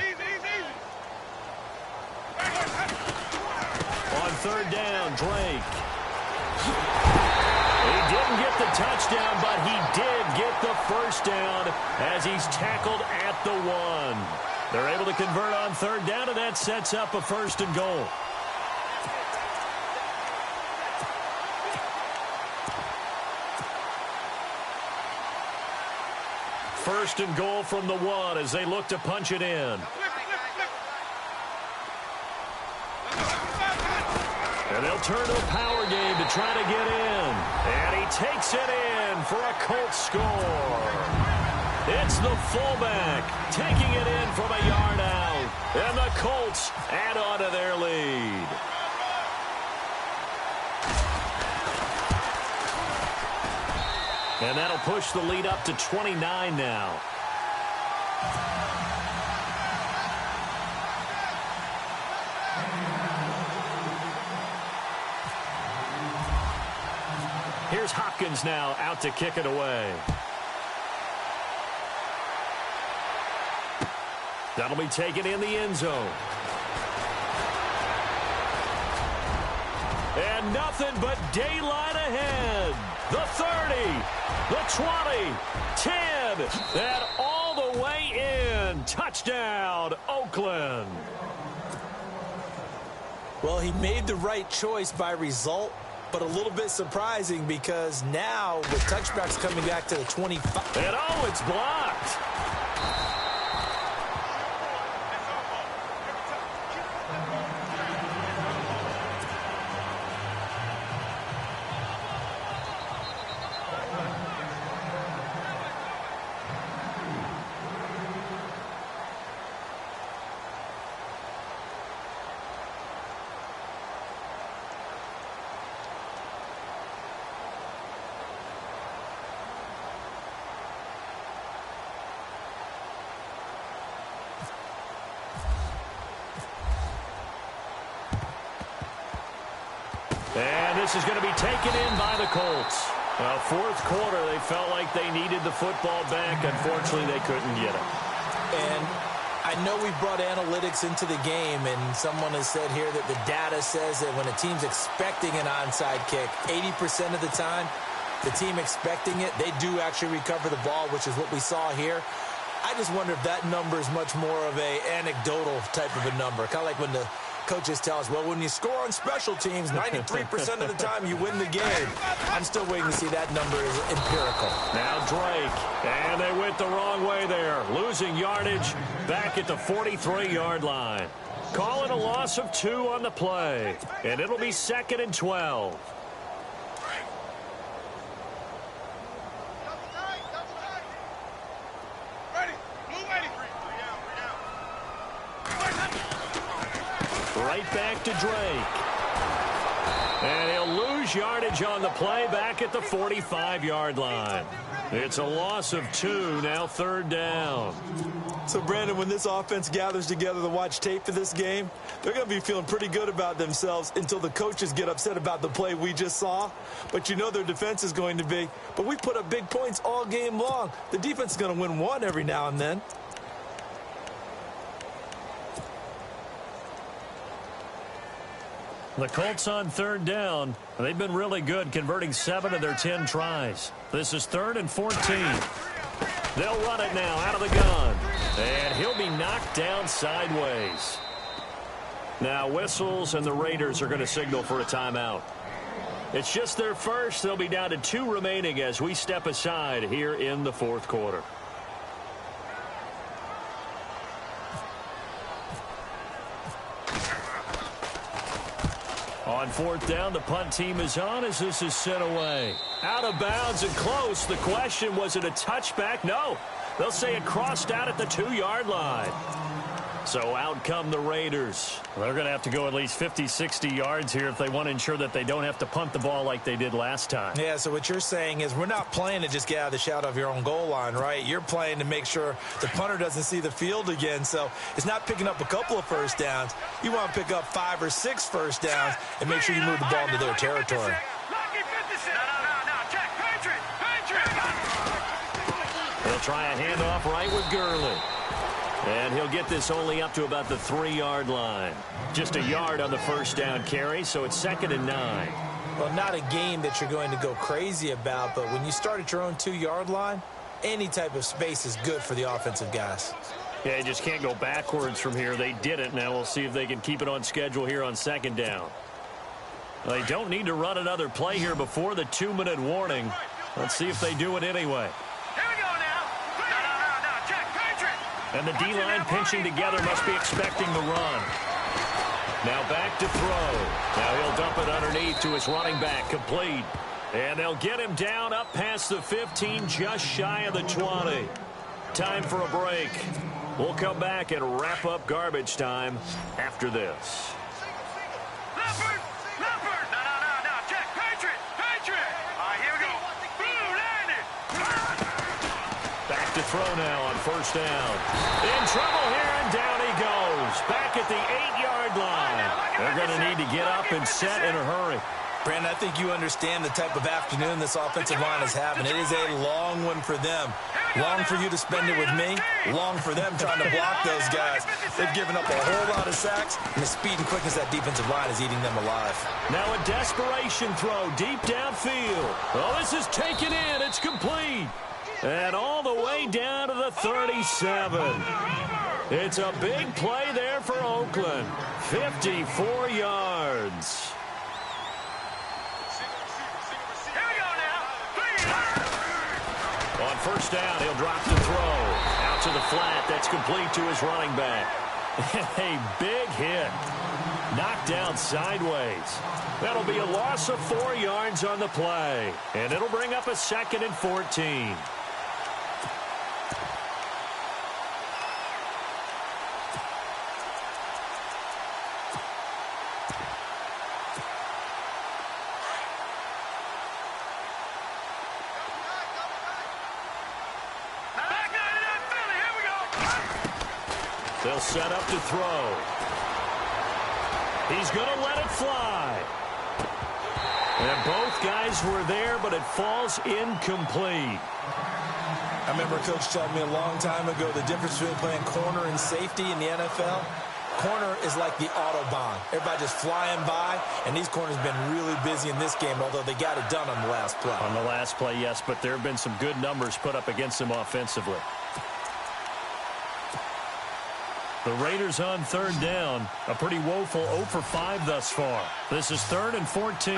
On 3rd down, Drake. He didn't get the touchdown, but he did get the 1st down as he's tackled at the 1. They're able to convert on 3rd down, and that sets up a 1st and goal. first and goal from the 1 as they look to punch it in. And they'll turn to a power game to try to get in. And he takes it in for a Colts score. It's the fullback taking it in from a yard out. And the Colts add on to their lead. And that'll push the lead up to 29 now. Here's Hopkins now out to kick it away. That'll be taken in the end zone. And nothing but daylight ahead. The 30, the 20, 10, and all the way in. Touchdown, Oakland. Well, he made the right choice by result, but a little bit surprising because now with touchbacks coming back to the 25. And oh, it's blocked. And this is going to be taken in by the Colts. Well, fourth quarter, they felt like they needed the football back. Unfortunately, they couldn't get it. And I know we brought analytics into the game, and someone has said here that the data says that when a team's expecting an onside kick, 80% of the time, the team expecting it, they do actually recover the ball, which is what we saw here. I just wonder if that number is much more of a anecdotal type of a number, kind of like when the coaches tell us, well, when you score on special teams, 93% of the time you win the game. I'm still waiting to see that number is empirical. Now Drake, and they went the wrong way there. Losing yardage back at the 43-yard line. Calling a loss of 2 on the play, and it'll be 2nd and 12. Right back to Drake. And he'll lose yardage on the play back at the 45-yard line. It's a loss of 2, now 3rd down. So, Brandon, when this offense gathers together to watch tape for this game, they're going to be feeling pretty good about themselves until the coaches get upset about the play we just saw. But you know their defense is going to be. But we put up big points all game long. The defense is going to win one every now and then. The Colts on 3rd down. They've been really good, converting 7 of their 10 tries. This is 3rd and 14. They'll run it now out of the gun. And he'll be knocked down sideways. Now whistles, and the Raiders are going to signal for a timeout. It's just their first. They'll be down to 2 remaining as we step aside here in the 4th quarter. On 4th down, the punt team is on as this is sent away. Out of bounds and close. The question, was it a touchback? No. They'll say it crossed out at the 2-yard line. So out come the Raiders. They're going to have to go at least 50, 60 yards here if they want to ensure that they don't have to punt the ball like they did last time. Yeah, so what you're saying is we're not playing to just get out of the shadow of your own goal line, right? You're playing to make sure the punter doesn't see the field again. So it's not picking up a couple of first downs. You want to pick up 5 or 6 first downs and make sure you move the ball into their territory. They'll try a handoff right with Gurley. And he'll get this only up to about the 3-yard line. Just a yard on the first down carry, so it's 2nd and 9. Well, not a game that you're going to go crazy about, but when you start at your own 2-yard line, any type of space is good for the offensive guys. Yeah, you just can't go backwards from here. They did it. Now we'll see if they can keep it on schedule here on 2nd down. They don't need to run another play here before the 2-minute warning. Let's see if they do it anyway. Here we go now. And the D-line pinching together must be expecting the run. Now back to throw. Now he'll dump it underneath to his running back, complete. And they'll get him down up past the 15, just shy of the 20. Time for a break. We'll come back and wrap up garbage time after this. Leopard! Leopard! No. Check. Patriot! Patriot! All right, here we go. Blue landed! Back to throw now on first down. In trouble here, and down he goes. Back at the 8-yard line. They're going to need to get up and set in a hurry. Brandon, I think you understand the type of afternoon this offensive line is having. It is a long one for them. Long for you to spend it with me. Long for them trying to block those guys. They've given up a whole lot of sacks, and the speed and quickness of that defensive line is eating them alive. Now a desperation throw deep downfield. Oh, this is taken in. It's complete. And all the way down to the 37. It's a big play there for Oakland. 54 yards. On first down, he'll drop the throw. Out to the flat. That's complete to his running back. A big hit. Knocked down sideways. That'll be a loss of 4 yards on the play. And it'll bring up a 2nd and 14. They'll set up to throw. He's going to let it fly. And both guys were there, but it falls incomplete. I remember Coach telling me a long time ago the difference between playing corner and safety in the NFL. Corner is like the Autobahn. Everybody just flying by, and these corners have been really busy in this game, although they got it done on the last play. On the last play, yes, but there have been some good numbers put up against them offensively. The Raiders on third down. A pretty woeful 0 for 5 thus far. This is 3rd and 14.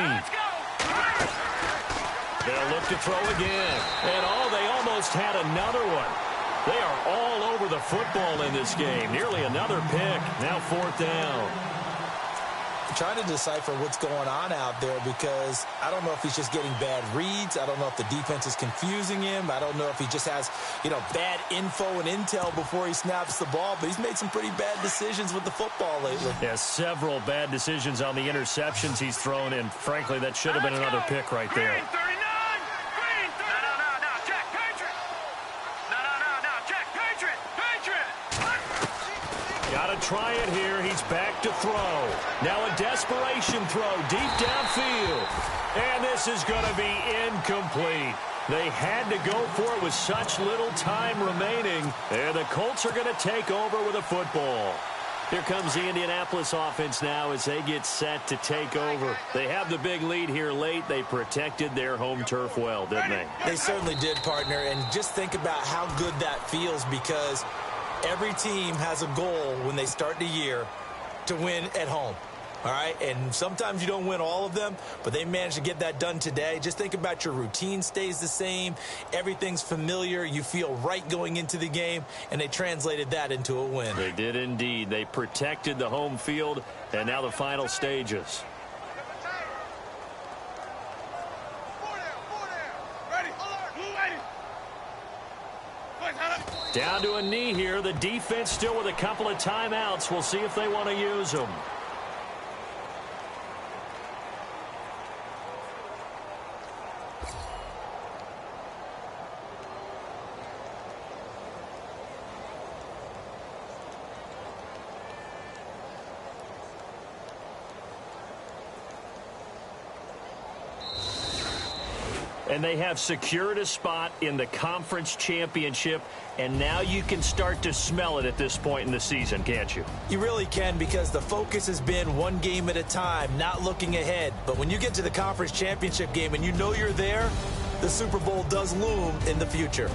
They'll look to throw again. And they almost had another one. They are all over the football in this game. Nearly another pick. Now 4th down. I'm trying to decipher what's going on out there because I don't know if he's just getting bad reads. I don't know if the defense is confusing him. I don't know if he just has, bad info and intel before he snaps the ball. But he's made some pretty bad decisions with the football lately. Yeah, several bad decisions on the interceptions he's thrown in. Frankly, that should have been another pick right there. Green 39! Green 39! No, check. Patriot! No, check. Patriot! Got to try it here. He's back to throw. Now a desperation throw deep downfield. And this is going to be incomplete. They had to go for it with such little time remaining. And the Colts are going to take over with a football. Here comes the Indianapolis offense now as they get set to take over. They have the big lead here late. They protected their home turf well, didn't they? They certainly did, partner. And just think about how good that feels because every team has a goal when they start the year to win at home. All right, and sometimes you don't win all of them, but they managed to get that done today. Just think about your routine stays the same. Everything's familiar. You feel right going into the game, and they translated that into a win. They did indeed. They protected the home field, and now the final stages. Down to a knee here. The defense still with a couple of timeouts. We'll see if they want to use them. And they have secured a spot in the conference championship, and now you can start to smell it at this point in the season, can't you? You really can because the focus has been one game at a time, not looking ahead. But when you get to the conference championship game and you know you're there, the Super Bowl does loom in the future.